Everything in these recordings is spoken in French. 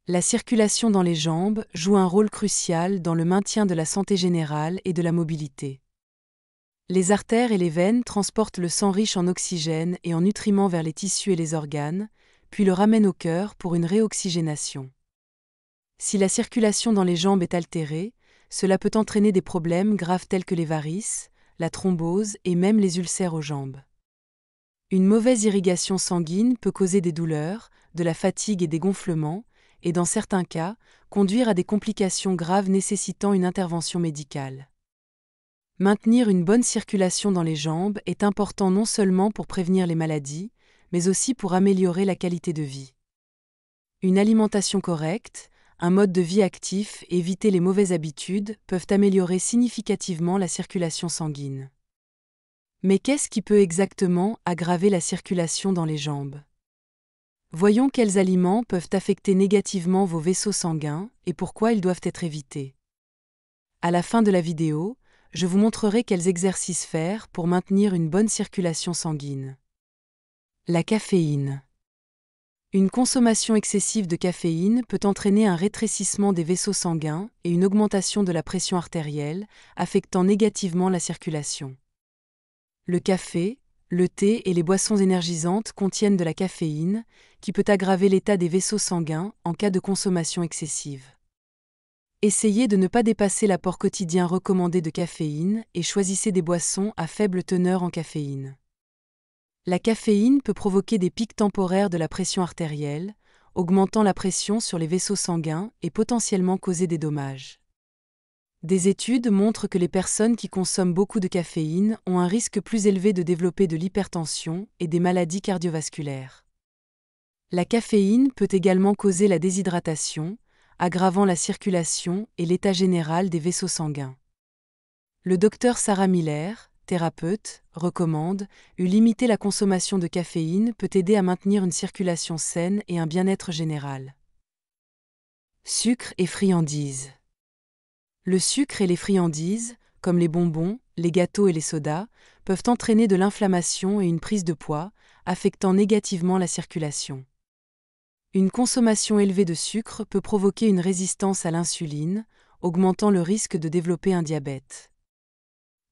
La circulation dans les jambes joue un rôle crucial dans le maintien de la santé générale et de la mobilité. Les artères et les veines transportent le sang riche en oxygène et en nutriments vers les tissus et les organes, puis le ramènent au cœur pour une réoxygénation. Si la circulation dans les jambes est altérée, cela peut entraîner des problèmes graves tels que les varices, la thrombose et même les ulcères aux jambes. Une mauvaise irrigation sanguine peut causer des douleurs, de la fatigue et des gonflements, et dans certains cas, conduire à des complications graves nécessitant une intervention médicale. Maintenir une bonne circulation dans les jambes est important non seulement pour prévenir les maladies, mais aussi pour améliorer la qualité de vie. Une alimentation correcte, un mode de vie actif et éviter les mauvaises habitudes peuvent améliorer significativement la circulation sanguine. Mais qu'est-ce qui peut exactement aggraver la circulation dans les jambes ? Voyons quels aliments peuvent affecter négativement vos vaisseaux sanguins et pourquoi ils doivent être évités. À la fin de la vidéo, je vous montrerai quels exercices faire pour maintenir une bonne circulation sanguine. La caféine. Une consommation excessive de caféine peut entraîner un rétrécissement des vaisseaux sanguins et une augmentation de la pression artérielle, affectant négativement la circulation. Le café, le thé et les boissons énergisantes contiennent de la caféine, qui peut aggraver l'état des vaisseaux sanguins en cas de consommation excessive. Essayez de ne pas dépasser l'apport quotidien recommandé de caféine et choisissez des boissons à faible teneur en caféine. La caféine peut provoquer des pics temporaires de la pression artérielle, augmentant la pression sur les vaisseaux sanguins et potentiellement causer des dommages. Des études montrent que les personnes qui consomment beaucoup de caféine ont un risque plus élevé de développer de l'hypertension et des maladies cardiovasculaires. La caféine peut également causer la déshydratation, aggravant la circulation et l'état général des vaisseaux sanguins. Le docteur Sarah Miller, thérapeute, recommande limiter la consommation de caféine peut aider à maintenir une circulation saine et un bien-être général. Sucre et friandises. Le sucre et les friandises, comme les bonbons, les gâteaux et les sodas, peuvent entraîner de l'inflammation et une prise de poids, affectant négativement la circulation. Une consommation élevée de sucre peut provoquer une résistance à l'insuline, augmentant le risque de développer un diabète.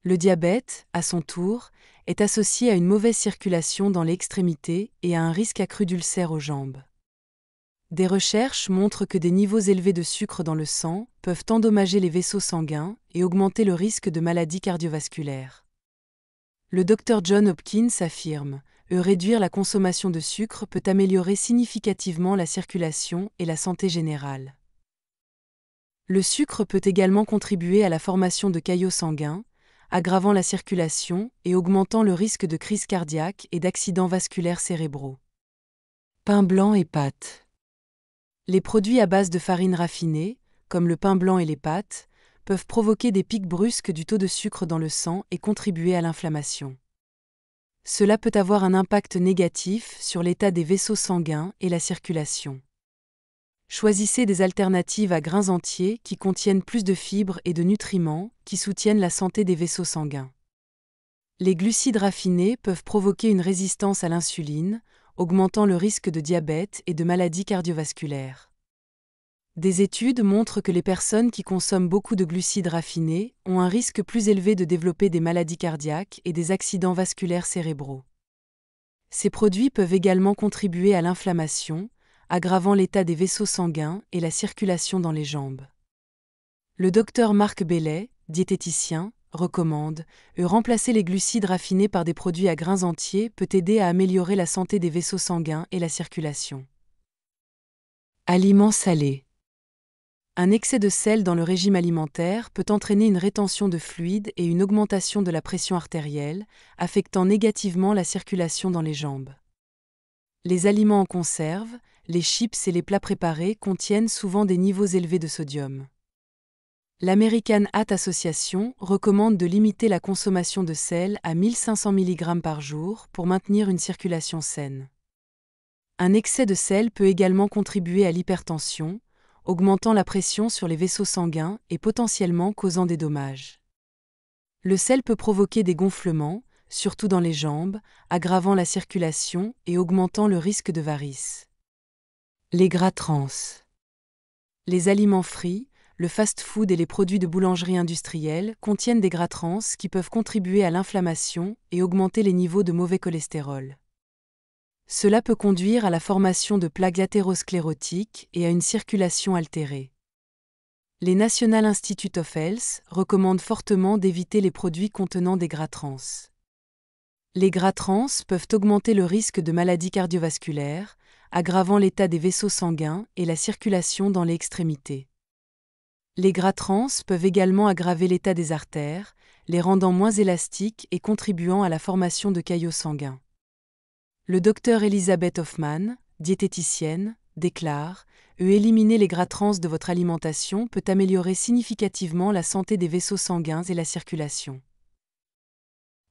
Le diabète, à son tour, est associé à une mauvaise circulation dans les extrémités et à un risque accru d'ulcères aux jambes. Des recherches montrent que des niveaux élevés de sucre dans le sang peuvent endommager les vaisseaux sanguins et augmenter le risque de maladies cardiovasculaires. Le Dr John Hopkins affirme réduire la consommation de sucre peut améliorer significativement la circulation et la santé générale. Le sucre peut également contribuer à la formation de caillots sanguins, aggravant la circulation et augmentant le risque de crise cardiaque et d'accidents vasculaires cérébraux. Pain blanc et pâtes. Les produits à base de farine raffinée, comme le pain blanc et les pâtes, peuvent provoquer des pics brusques du taux de sucre dans le sang et contribuer à l'inflammation. Cela peut avoir un impact négatif sur l'état des vaisseaux sanguins et la circulation. Choisissez des alternatives à grains entiers qui contiennent plus de fibres et de nutriments qui soutiennent la santé des vaisseaux sanguins. Les glucides raffinés peuvent provoquer une résistance à l'insuline, augmentant le risque de diabète et de maladies cardiovasculaires. Des études montrent que les personnes qui consomment beaucoup de glucides raffinés ont un risque plus élevé de développer des maladies cardiaques et des accidents vasculaires cérébraux. Ces produits peuvent également contribuer à l'inflammation, aggravant l'état des vaisseaux sanguins et la circulation dans les jambes. Le docteur Marc Bellet, diététicien, recommande remplacer les glucides raffinés par des produits à grains entiers peut aider à améliorer la santé des vaisseaux sanguins et la circulation. Aliments salés. Un excès de sel dans le régime alimentaire peut entraîner une rétention de fluide et une augmentation de la pression artérielle, affectant négativement la circulation dans les jambes. Les aliments en conserve, les chips et les plats préparés contiennent souvent des niveaux élevés de sodium. L'American Heart Association recommande de limiter la consommation de sel à 1500 mg par jour pour maintenir une circulation saine. Un excès de sel peut également contribuer à l'hypertension, augmentant la pression sur les vaisseaux sanguins et potentiellement causant des dommages. Le sel peut provoquer des gonflements, surtout dans les jambes, aggravant la circulation et augmentant le risque de varices. Les gras trans. Les aliments frits, le fast-food et les produits de boulangerie industrielle contiennent des gras trans qui peuvent contribuer à l'inflammation et augmenter les niveaux de mauvais cholestérol. Cela peut conduire à la formation de plaques athérosclérotiques et à une circulation altérée. Les National Institute of Health recommandent fortement d'éviter les produits contenant des gras trans. Les gras trans peuvent augmenter le risque de maladies cardiovasculaires, aggravant l'état des vaisseaux sanguins et la circulation dans les extrémités. Les gras trans peuvent également aggraver l'état des artères, les rendant moins élastiques et contribuant à la formation de caillots sanguins. Le docteur Elizabeth Hoffman, diététicienne, déclare « Éliminer les gras trans de votre alimentation peut améliorer significativement la santé des vaisseaux sanguins et la circulation. »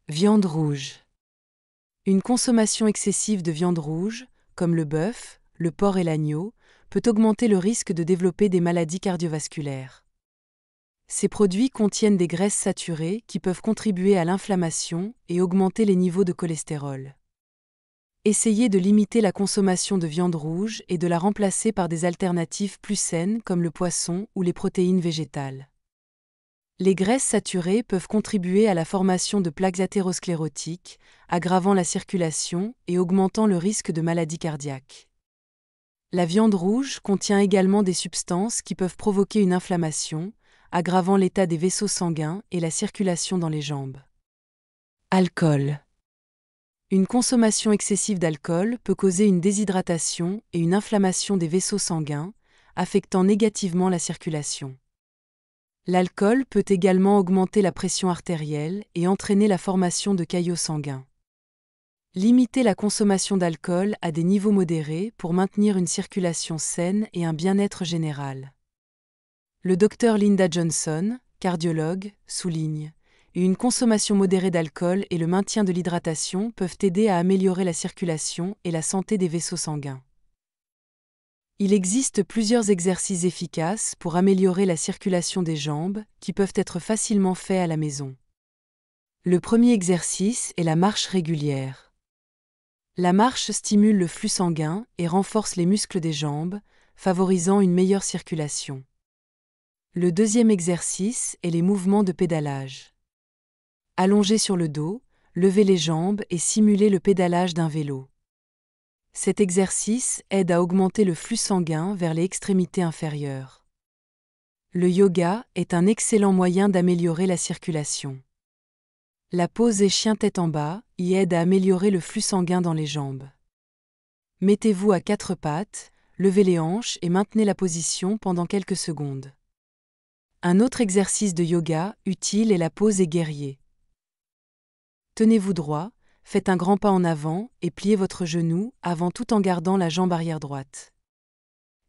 Viande rouge. Une consommation excessive de viande rouge, comme le bœuf, le porc et l'agneau, peut augmenter le risque de développer des maladies cardiovasculaires. Ces produits contiennent des graisses saturées qui peuvent contribuer à l'inflammation et augmenter les niveaux de cholestérol. Essayez de limiter la consommation de viande rouge et de la remplacer par des alternatives plus saines comme le poisson ou les protéines végétales. Les graisses saturées peuvent contribuer à la formation de plaques athérosclérotiques, aggravant la circulation et augmentant le risque de maladies cardiaques. La viande rouge contient également des substances qui peuvent provoquer une inflammation, aggravant l'état des vaisseaux sanguins et la circulation dans les jambes. Alcool. Une consommation excessive d'alcool peut causer une déshydratation et une inflammation des vaisseaux sanguins, affectant négativement la circulation. L'alcool peut également augmenter la pression artérielle et entraîner la formation de caillots sanguins. Limitez la consommation d'alcool à des niveaux modérés pour maintenir une circulation saine et un bien-être général. Le docteur Linda Johnson, cardiologue, souligne « Une consommation modérée d'alcool et le maintien de l'hydratation peuvent aider à améliorer la circulation et la santé des vaisseaux sanguins. » Il existe plusieurs exercices efficaces pour améliorer la circulation des jambes qui peuvent être facilement faits à la maison. Le premier exercice est la marche régulière. La marche stimule le flux sanguin et renforce les muscles des jambes, favorisant une meilleure circulation. Le deuxième exercice est les mouvements de pédalage. Allongez sur le dos, levez les jambes et simulez le pédalage d'un vélo. Cet exercice aide à augmenter le flux sanguin vers les extrémités inférieures. Le yoga est un excellent moyen d'améliorer la circulation. La posée chien tête en bas y aide à améliorer le flux sanguin dans les jambes. Mettez-vous à quatre pattes, levez les hanches et maintenez la position pendant quelques secondes. Un autre exercice de yoga utile est la posée guerrier. Tenez-vous droit, faites un grand pas en avant et pliez votre genou avant tout en gardant la jambe arrière droite.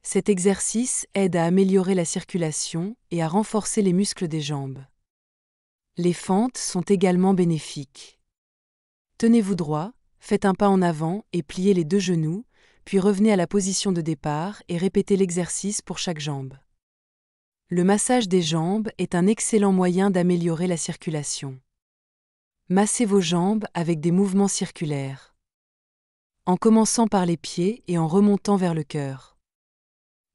Cet exercice aide à améliorer la circulation et à renforcer les muscles des jambes. Les fentes sont également bénéfiques. Tenez-vous droit, faites un pas en avant et pliez les deux genoux, puis revenez à la position de départ et répétez l'exercice pour chaque jambe. Le massage des jambes est un excellent moyen d'améliorer la circulation. Massez vos jambes avec des mouvements circulaires. En commençant par les pieds et en remontant vers le cœur.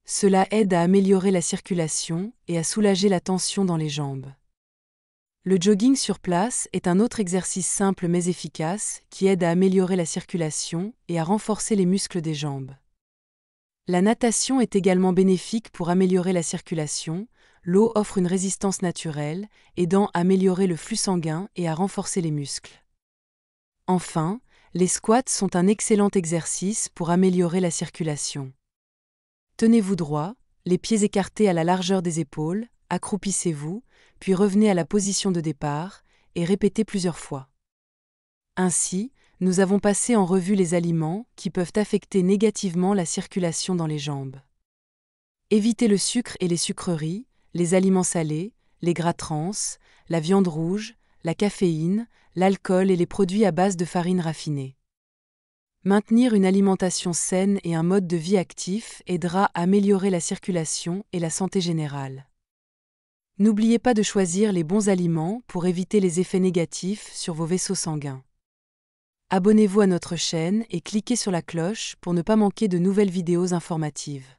Cela aide à améliorer la circulation et à soulager la tension dans les jambes. Le jogging sur place est un autre exercice simple mais efficace qui aide à améliorer la circulation et à renforcer les muscles des jambes. La natation est également bénéfique pour améliorer la circulation. L'eau offre une résistance naturelle, aidant à améliorer le flux sanguin et à renforcer les muscles. Enfin, les squats sont un excellent exercice pour améliorer la circulation. Tenez-vous droit, les pieds écartés à la largeur des épaules, accroupissez-vous, puis revenez à la position de départ et répétez plusieurs fois. Ainsi, nous avons passé en revue les aliments qui peuvent affecter négativement la circulation dans les jambes. Évitez le sucre et les sucreries, les aliments salés, les gras trans, la viande rouge, la caféine, l'alcool et les produits à base de farine raffinée. Maintenir une alimentation saine et un mode de vie actif aidera à améliorer la circulation et la santé générale. N'oubliez pas de choisir les bons aliments pour éviter les effets négatifs sur vos vaisseaux sanguins. Abonnez-vous à notre chaîne et cliquez sur la cloche pour ne pas manquer de nouvelles vidéos informatives.